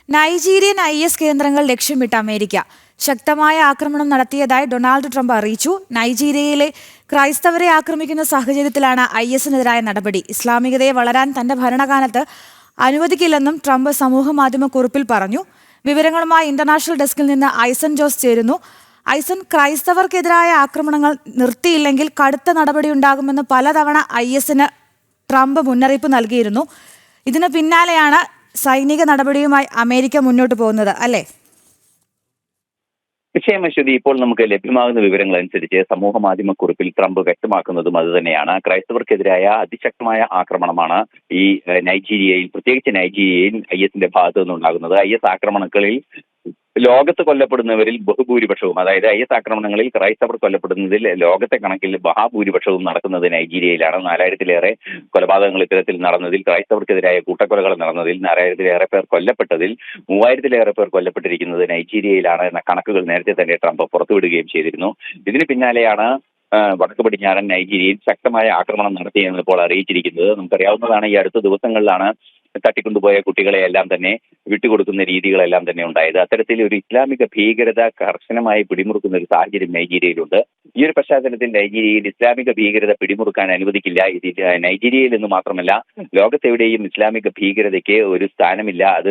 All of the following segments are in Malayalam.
നൈജീരിയൻ IS കേന്ദ്രങ്ങൾ ലക്ഷ്യമിട്ട് അമേരിക്ക ശക്തമായ ആക്രമണം നടത്തിയതായി ഡൊണാൾഡ് ട്രംപ് അറിയിച്ചു. നൈജീരിയയിലെ ക്രൈസ്തവരെ ആക്രമിക്കുന്ന സാഹചര്യത്തിലാണ് ISനെതിരായ നടപടി. ഇസ്ലാമികതയെ വളരാൻ തന്റെ ഭരണകാലത്ത് അനുവദിക്കില്ലെന്നും ട്രംപ് സമൂഹമാധ്യമ കുറിപ്പിൽ പറഞ്ഞു. വിവരങ്ങളുമായി ഇന്റർനാഷണൽ ഡെസ്കിൽ നിന്ന് ഐസൻ ജോസ് ചേരുന്നു. ഐസൻ, ക്രൈസ്തവർക്കെതിരായ ആക്രമണങ്ങൾ നിർത്തിയില്ലെങ്കിൽ കടുത്ത നടപടിയുണ്ടാകുമെന്ന് പലതവണ ISന് ട്രംപ് മുന്നറിയിപ്പ് നൽകിയിരുന്നു. ഇതിന് പിന്നാലെയാണ് സൈനിക നടപടിയുമായി അമേരിക്ക മുന്നോട്ട് പോകുന്നത്, അല്ലേ? നിശ്ചയം അശ്വതി, ഇപ്പോൾ നമുക്ക് ലഭ്യമാകുന്ന വിവരങ്ങൾ അനുസരിച്ച് സമൂഹ മാധ്യമക്കുറിപ്പിൽ ട്രംപ് വ്യക്തമാക്കുന്നതും അതുതന്നെയാണ്. ക്രൈസ്തവർക്കെതിരായ അതിശക്തമായ ആക്രമണമാണ് ഈ നൈജീരിയയിൽ, പ്രത്യേകിച്ച് നൈജീരിയയിൽ ISന്റെ ഭാഗത്തു നിന്നുണ്ടാകുന്നത്. IS ആക്രമണങ്ങളിൽ ലോകത്ത് കൊല്ലപ്പെടുന്നവരിൽ ബഹുഭൂരിപക്ഷവും, അതായത് IS ആക്രമണങ്ങളിൽ ക്രൈസ്തവർ കൊല്ലപ്പെടുന്നതിൽ ലോകത്തെ കണക്കിൽ മഹാഭൂരിപക്ഷവും നടക്കുന്നത് നൈജീരിയയിലാണ്. 4000-ലേറെ കൊലപാതകങ്ങൾ ഇത്തരത്തിൽ നടന്നതിൽ, ക്രൈസ്തവർക്കെതിരായ കൂട്ടക്കൊലകൾ നടന്നതിൽ 4000-ലേറെ പേർ കൊല്ലപ്പെട്ടതിൽ 3000-ലേറെ പേർ കൊല്ലപ്പെട്ടിരിക്കുന്നത് നൈജീരിയയിലാണ് എന്ന കണക്കുകൾ നേരത്തെ തന്നെ ട്രംപ് പുറത്തുവിടുകയും ചെയ്തിരുന്നു. ഇതിന് പിന്നാലെയാണ് വടക്ക് പടിഞ്ഞാറൻ നൈജീരിയയിൽ ശക്തമായ ആക്രമണം നടത്തിയെന്ന് ഇപ്പോൾ അറിയിച്ചിരിക്കുന്നത്. നമുക്കറിയാവുന്നതാണ്, ഈ അടുത്ത ദിവസങ്ങളിലാണ് തട്ടിക്കൊണ്ടുപോയ കുട്ടികളെയെല്ലാം തന്നെ വിട്ടുകൊടുക്കുന്ന രീതികളെല്ലാം തന്നെ ഉണ്ടായത്. അത്തരത്തിൽ ഒരു ഇസ്ലാമിക ഭീകരത കർശനമായി പിടിമുറുക്കുന്ന ഒരു സാഹചര്യം നൈജീരിയയിലുണ്ട്. ഈ ഒരു പശ്ചാത്തലത്തിൽ നൈജീരിയയിൽ ഇസ്ലാമിക ഭീകരത പിടിമുറുക്കാൻ അനുവദിക്കില്ല. ഇത് നൈജീരിയയിൽ നിന്ന് മാത്രമല്ല, ലോകത്തെവിടെയും ഇസ്ലാമിക ഭീകരതയ്ക്ക് ഒരു സ്ഥാനമില്ല. അത്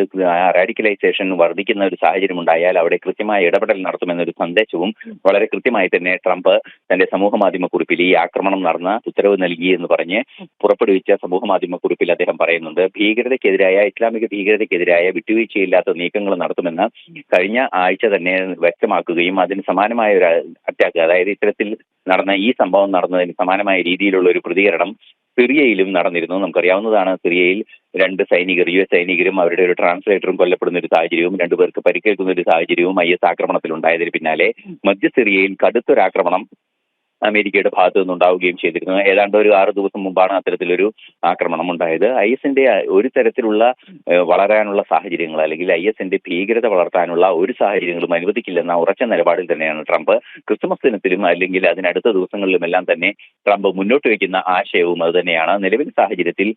റാഡിക്കലൈസേഷൻ വർദ്ധിക്കുന്ന ഒരു സാഹചര്യം ഉണ്ടായാൽ അവിടെ കൃത്യമായ ഇടപെടൽ നടത്തുമെന്നൊരു സന്ദേശവും വളരെ കൃത്യമായി തന്നെ ട്രംപ് തന്റെ സമൂഹ മാധ്യമ കുറിപ്പിൽ, ഈ ആക്രമണം നടന്ന ഉത്തരവ് നൽകി എന്ന് പറഞ്ഞ് പുറപ്പെടുവിച്ച സമൂഹ മാധ്യമ കുറിപ്പിൽ അദ്ദേഹം പറയുന്നുണ്ട്. ഇസ്ലാമിക ഭീകരതയ്ക്കെതിരായ വിട്ടുവീഴ്ചയില്ലാത്ത നീക്കങ്ങൾ നടത്തുമെന്ന് കഴിഞ്ഞ ആഴ്ച തന്നെ വ്യക്തമാക്കുകയും അതിന് സമാനമായ ഒരു അറ്റാക്ക്, അതായത് ഇത്തരത്തിൽ നടന്ന ഈ സംഭവം നടന്നതിന് സമാനമായ രീതിയിലുള്ള ഒരു പ്രതികരണം സിറിയയിലും നടന്നിരുന്നു. നമുക്കറിയാവുന്നതാണ്, സിറിയയിൽ 2 സൈനികർ, US സൈനികരും അവരുടെ ഒരു ട്രാൻസ്ലേറ്ററും കൊല്ലപ്പെടുന്ന ഒരു സാഹചര്യവും 2 പേർക്ക് പരിക്കേൽക്കുന്ന ഒരു സാഹചര്യവും IS ആക്രമണത്തിൽ ഉണ്ടായതിന് പിന്നാലെ മധ്യ സിറിയയിൽ കടുത്തൊരാക്രമണം അമേരിക്കയുടെ ഭാഗത്തു നിന്നുണ്ടാവുകയും ചെയ്തിരുന്നു. ഏതാണ്ട് ഒരു 6 ദിവസം മുമ്പാണ് അത്തരത്തിലൊരു ആക്രമണം ഉണ്ടായത്. ISന്റെ ഒരു തരത്തിലുള്ള വളരാനുള്ള സാഹചര്യങ്ങൾ, അല്ലെങ്കിൽ ISന്റെ ഭീകരത വളർത്താനുള്ള ഒരു സാഹചര്യങ്ങളും അനുവദിക്കില്ലെന്ന ഉറച്ച നിലപാടിൽ തന്നെയാണ് ട്രംപ്. ക്രിസ്മസ് ദിനത്തിലും അല്ലെങ്കിൽ അതിനടുത്ത ദിവസങ്ങളിലുമെല്ലാം തന്നെ ട്രംപ് മുന്നോട്ട് വയ്ക്കുന്ന ആശയവും അത് തന്നെയാണ്. നിലവിൽ സാഹചര്യത്തിൽ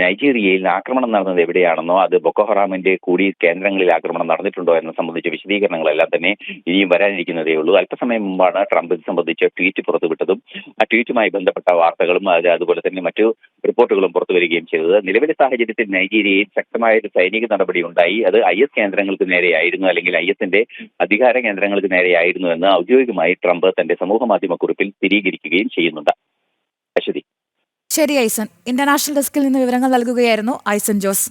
നൈജീരിയയിൽ ആക്രമണം നടന്നത് എവിടെയാണെന്നോ, അത് ബൊക്കോ ഹറാമിന്റെ കൂടി കേന്ദ്രങ്ങളിൽ ആക്രമണം നടന്നിട്ടുണ്ടോ എന്ന സംബന്ധിച്ച വിശദീകരണങ്ങളെല്ലാം തന്നെ ഇനിയും വരാനിരിക്കുന്നതേ ഉള്ളൂ. അല്പസമയം മുമ്പാണ് ട്രംപ് ഇത് സംബന്ധിച്ച ട്വീറ്റ് പുറത്തുവിട്ടതും ആ ട്വീറ്റുമായി ബന്ധപ്പെട്ട വാർത്തകളും അതുപോലെ തന്നെ മറ്റു റിപ്പോർട്ടുകളും പുറത്തു വരികയും ചെയ്തത്. നിലവിലെ സാഹചര്യത്തിൽ നൈജീരിയയിൽ ശക്തമായ ഒരു സൈനിക നടപടി ഉണ്ടായി. അത് IS കേന്ദ്രങ്ങൾക്ക് നേരെയായിരുന്നു, അല്ലെങ്കിൽ ISന്റെ അധികാര കേന്ദ്രങ്ങൾക്ക് നേരെയായിരുന്നു എന്ന് ഔദ്യോഗികമായി ട്രംപ് തന്റെ സമൂഹ മാധ്യമ കുറിപ്പിൽ സ്ഥിരീകരിക്കുകയും ചെയ്യുന്നുണ്ട്. അശ്വതി. ശരി ഐസൻ, ഇന്റർനാഷണൽ ഡെസ്കിൽ നിന്ന് വിവരങ്ങൾ നൽകുകയായിരുന്നു ഐസൻ ജോസ്.